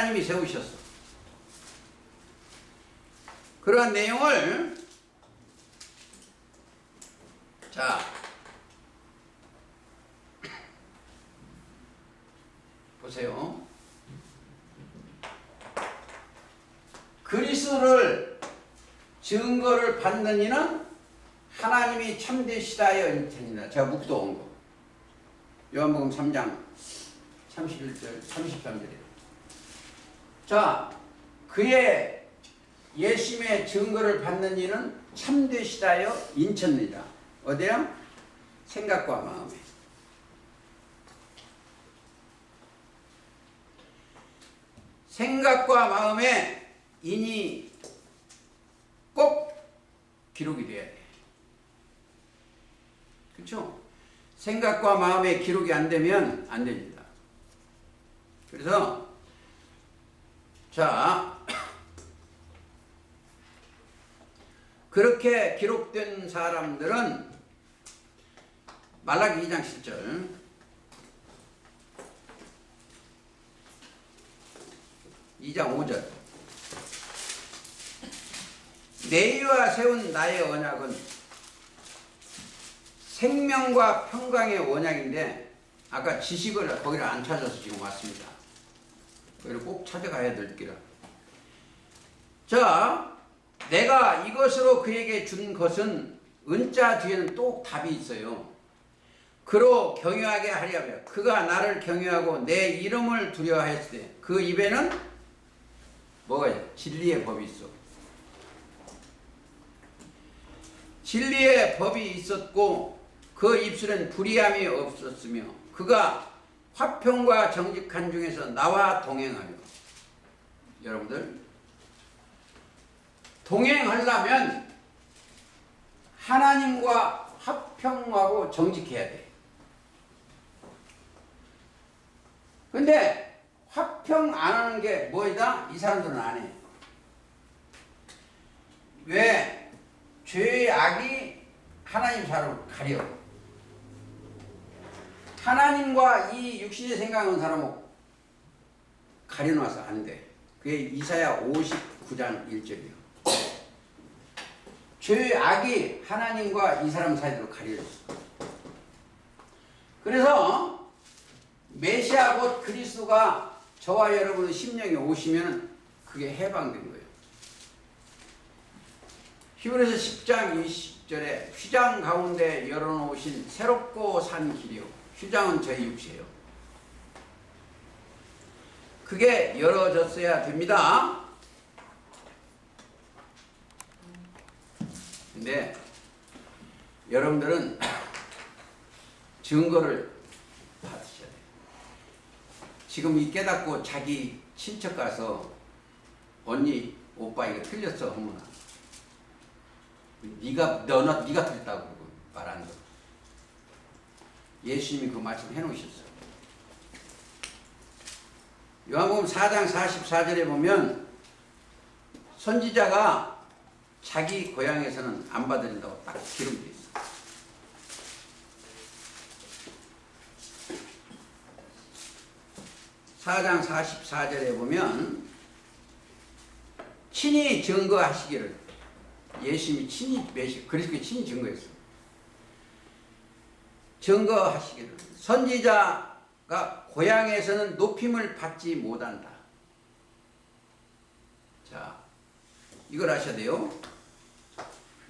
하나님이 세우셨어. 그러한 내용을 자 보세요. 그리스도를 증거를 받는 이는 하나님이 참되시다 하여 인천이다. 제가 묵도온 거. 요한복음 3장 31절 33절이에요. 자, 그의 예심의 증거를 받는 이는 참되시다 하여 인천이다. 어디야? 생각과 마음에. 생각과 마음에 인이 꼭 기록이 돼야 돼. 그렇죠? 생각과 마음에 기록이 안 되면 안 됩니다. 그래서 자 그렇게 기록된 사람들은 말라기 2장 7절 2장 5절 내위와 세운 나의 언약은 생명과 평강의 언약인데 아까 지식을 거기를 안 찾아서 지금 왔습니다. 거기를 꼭 찾아가야 될 기라. 자, 내가 이것으로 그에게 준 것은 은자 뒤에는 또 답이 있어요. 그로 경유하게 하려면 그가 나를 경유하고 내 이름을 두려워했을 때 그 입에는 뭐가 있어? 진리의 법이 있어. 진리의 법이 있었고 그 입술엔 불의함이 없었으며 그가 화평과 정직한 중에서 나와 동행하며. 여러분들 동행하려면 하나님과 화평하고 정직해야 돼. 근데 화평 안 하는 게 뭐이다? 이 사람들은 안 해. 왜? 죄의 악이 하나님 사람을 가려. 하나님과 이 육신의 생각하는 사람은 가려놔서 안 돼. 그게 이사야 59장 1절이요. 죄의 악이 하나님과 이 사람 사이로 가려졌어. 그래서 메시아 곧 그리스도가 저와 여러분의 심령에 오시면 그게 해방된 거예요. 히브리서 10장 20절에 휘장 가운데 열어놓으신 새롭고 산 길이요. 휘장은 저의 육체예요. 그게 열어졌어야 됩니다. 근데 여러분들은 증거를 받으셔야 돼요. 지금 이 깨닫고 자기 친척 가서 언니, 오빠 이거 틀렸어 하면 네가 틀렸다고 말 안 들어. 예수님이 그 말씀 해놓으셨어요. 요한복음 4장 44절에 보면 선지자가 자기 고향에서는 안 받아들인다고 딱 기록되어 있어. (4장 44절에) 보면 친히 증거하시기를 예수님이 친히 그리스도의 친히 증거했어. 증거하시기를 선지자가 고향에서는 높임을 받지 못한다. 자, 이걸 아셔야 돼요.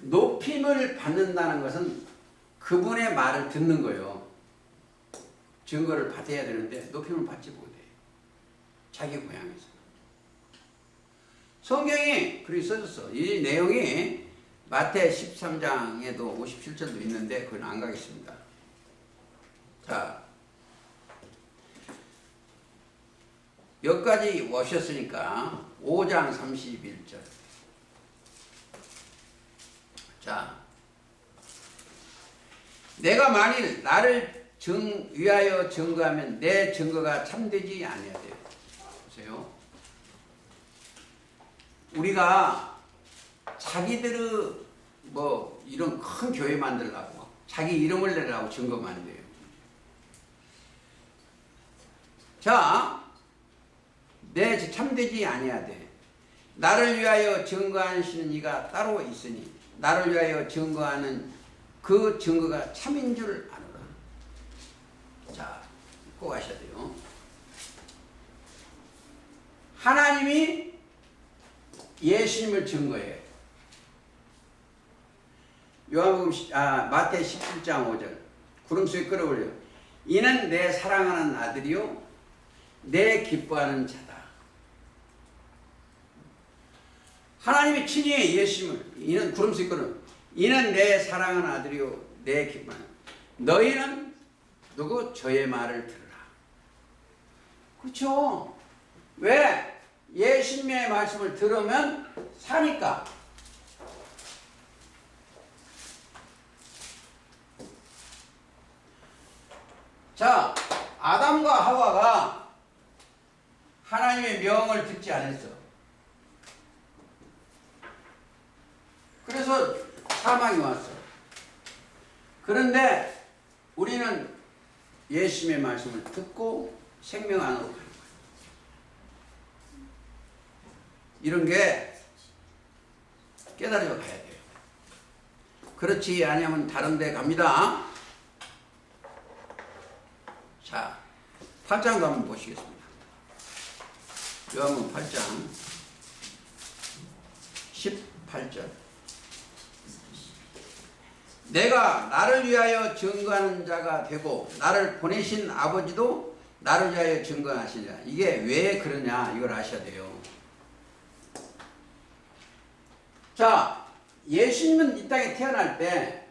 높임을 받는다는 것은 그분의 말을 듣는 거예요. 증거를 받아야 되는데 높임을 받지 못해. 자기 고향에서. 성경이 그렇게 써졌어. 이 내용이 마태 13장에도 57절도 있는데 그건 안 가겠습니다. 자, 여기까지 오셨으니까 5장 31절. 자, 내가 만일 나를 위하여 증거하면 내 증거가 참되지 아니해야 돼요. 보세요. 우리가 자기들의 뭐 이런 큰 교회 만들려고 자기 이름을 내려고 증거만 돼요. 자, 내 참되지 아니하되 나를 위하여 증거하시는 이가 따로 있으니 나를 위하여 증거하는 그 증거가 참인 줄 아노라. 자, 꼭 아셔야 돼요. 하나님이 예수님을 증거해요. 마태 17장 5절 구름 속에 끌어올려 이는 내 사랑하는 아들이요 내 기뻐하는 자다. 하나님이 친히 예수님을 이는 구름 속에 끌어올려 이는 내 사랑하는 아들이요 내 기뻐하는 너희는 누구? 저의 말을 들으라. 그렇죠? 왜? 예수님의 말씀을 들으면 사니까. 자, 아담과 하와가 하나님의 명을 듣지 않았어. 그래서 사망이 왔어. 그런데 우리는 예수님의 말씀을 듣고 생명 안으로 가는 거예요. 이런 게 깨달아 가야 돼요. 그렇지 아니하면 다른 데 갑니다. 자, 8장도 한번 보시겠습니다. 요한복음 8장 18절 내가 나를 위하여 증거하는 자가 되고 나를 보내신 아버지도 나를 위하여 증거하시냐. 이게 왜 그러냐 이걸 아셔야 돼요. 자, 예수님은 이 땅에 태어날 때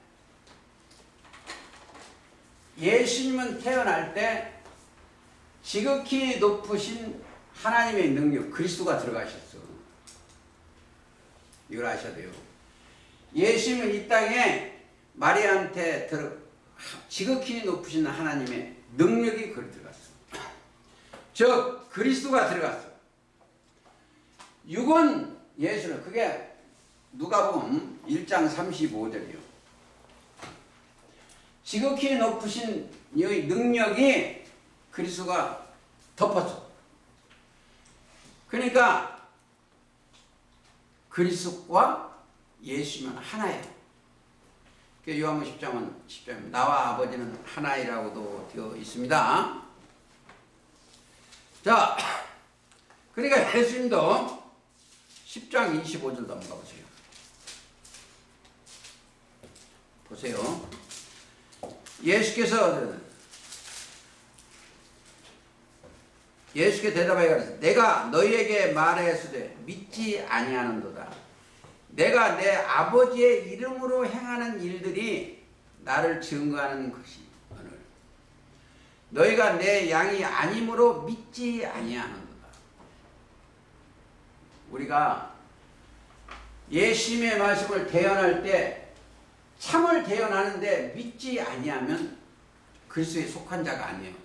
지극히 높으신 하나님의 능력 그리스도가 들어가셨어. 이걸 아셔야 돼요. 예수님은 이 땅에 마리아한테 지극히 높으신 하나님의 능력이 거기 들어갔어. 즉 그리스도가 들어갔어. 육은 예수는 그게 누가복음 1장 35절이요. 지극히 높으신 이 능력이 그리스도가 덮었어. 그러니까 그리스도와 예수님은 하나예요. 요한복음 10장은 나와 아버지는 하나이라고도 되어 있습니다. 자, 그러니까 예수님도 10장 25절도 한번 가보세요. 보세요. 예수께 대답하여 가라사대 내가 너희에게 말하였으되 믿지 아니하는도다. 내가 내 아버지의 이름으로 행하는 일들이 나를 증거하는 것이 오늘 너희가 내 양이 아니므로 믿지 아니하는도다. 우리가 예수님의 말씀을 대언할 때 참을 대언하는데 믿지 아니하면 그리스도에 속한 자가 아니에요.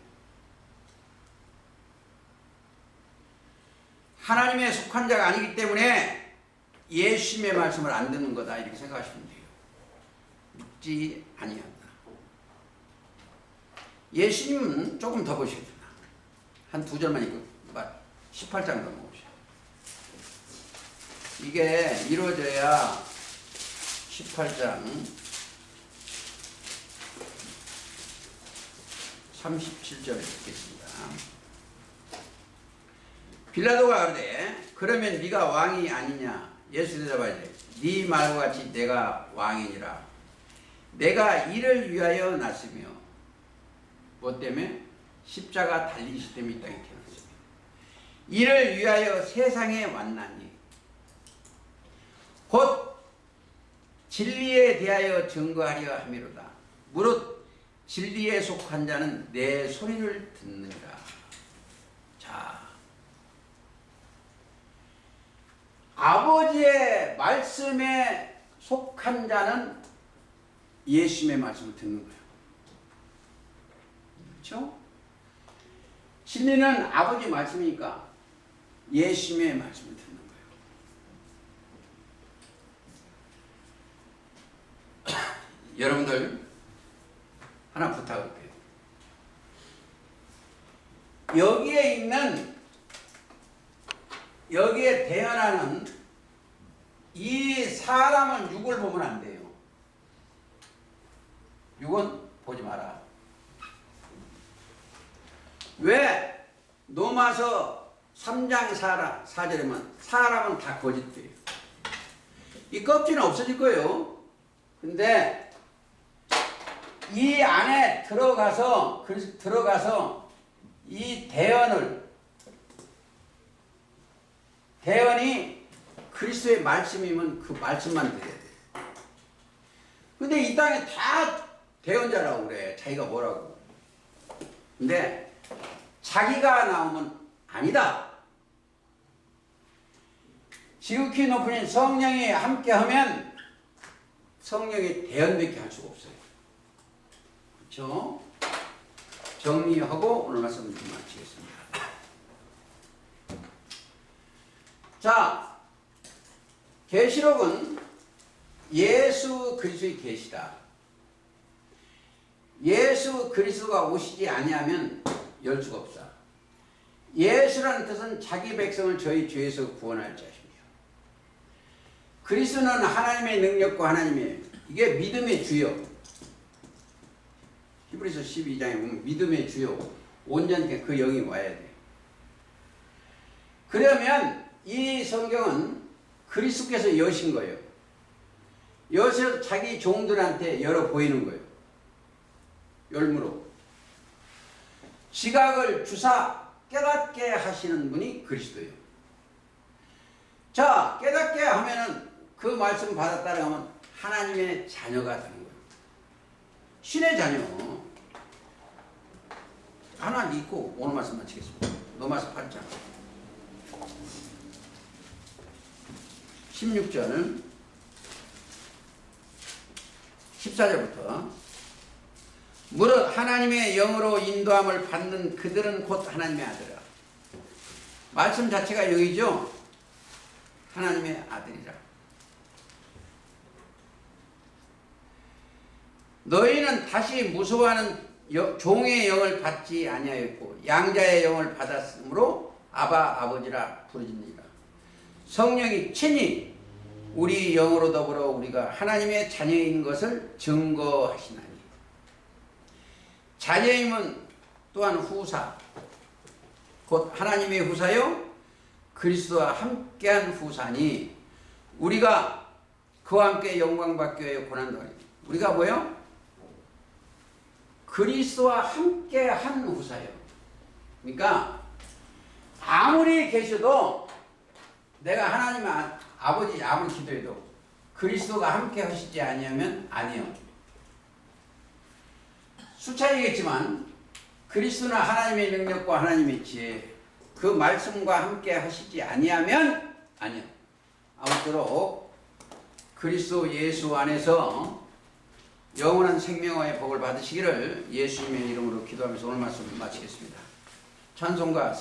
하나님의 속한 자가 아니기 때문에 예수님의 말씀을 안 듣는 거다 이렇게 생각하시면 돼요. 믿지 아니한다. 예수님은 조금 더 보셔야 되나. 한 두 절만 읽고 18장 넘어오세요. 이게 이루어져야 18장 37절에 읽겠습니다. 빌라도가 그러되 그러면 네가 왕이 아니냐. 예수 대답하되 네 말과 같이 내가 왕이니라. 내가 이를 위하여 났으며 뭐 때문에? 십자가 달리시 때문에 이 땅에 태어났으며 이를 위하여 세상에 왔나니 곧 진리에 대하여 증거하려 함이로다. 무릇 진리에 속한 자는 내 소리를 듣느니라. 자, 아버지의 말씀에 속한 자는 예수님의 말씀을 듣는 거예요. 그렇죠? 진리는 아버지 말씀이니까 예수님의 말씀을 듣는 거예요. 여러분들 하나 부탁할게요. 여기에 있는 여기에 대언하는 이 사람은 육을 보면 안 돼요. 육은 보지 마라. 왜? 로마서 3장 4절에만 사람은 다 거짓돼요. 이 껍질은 없어질 거예요. 근데 이 안에 들어가서 이 대언이 그리스도의 말씀이면 그 말씀만 드려야 돼. 근데 이 땅에 다 대언자라고 그래. 자기가 뭐라고. 근데 자기가 나오면 아니다. 지극히 높으신 성령이 함께하면 성령이 대언밖에 할 수가 없어요. 그렇죠? 정리하고 오늘 말씀 좀 마치겠습니다. 자, 계시록은 예수 그리스도의 계시다. 예수 그리스도가 오시지 아니하면 열 수가 없다. 예수라는 뜻은 자기 백성을 저희 죄에서 구원할 자십니다. 그리스도는 하나님의 능력과 하나님의 이게 믿음의 주요. 히브리서 12장에 보면 믿음의 주요. 온전히 그 영이 와야 돼. 그러면 이 성경은 그리스도께서 여신 거예요. 여셔서 자기 종들한테 열어 보이는 거예요. 열무로. 지각을 주사 깨닫게 하시는 분이 그리스도예요. 자, 깨닫게 하면은 그 말씀 받았다고 하면 하나님의 자녀가 되는 거예요. 신의 자녀. 하나 읽고 오늘 말씀 마치겠습니다. 로마서 8장 16절 14절부터 무릇 하나님의 영으로 인도함을 받는 그들은 곧 하나님의 아들이라. 말씀 자체가 여기죠. 하나님의 아들이라. 너희는 다시 무서워하는 종의 영을 받지 아니하였고 양자의 영을 받았으므로 아바 아버지라 부르짖느니라. 성령이 친히 우리 영으로 더불어 우리가 하나님의 자녀인 것을 증거하시나니. 자녀임은 또한 후사 곧 하나님의 후사요 그리스도와 함께한 후사니 우리가 그와 함께 영광 받기 위하여 고난도 하니. 우리가 뭐요? 그리스도와 함께한 후사요. 그러니까 아무리 계셔도 내가 하나님 아버지 아무리 기도해도 그리스도가 함께 하시지 아니하면 아니요. 수차례겠지만 그리스도는 하나님의 능력과 하나님의 지혜 그 말씀과 함께 하시지 아니하면 아니요. 아무쪼록 그리스도 예수 안에서 영원한 생명의 복을 받으시기를 예수님의 이름으로 기도하면서 오늘 말씀 마치겠습니다. 찬송가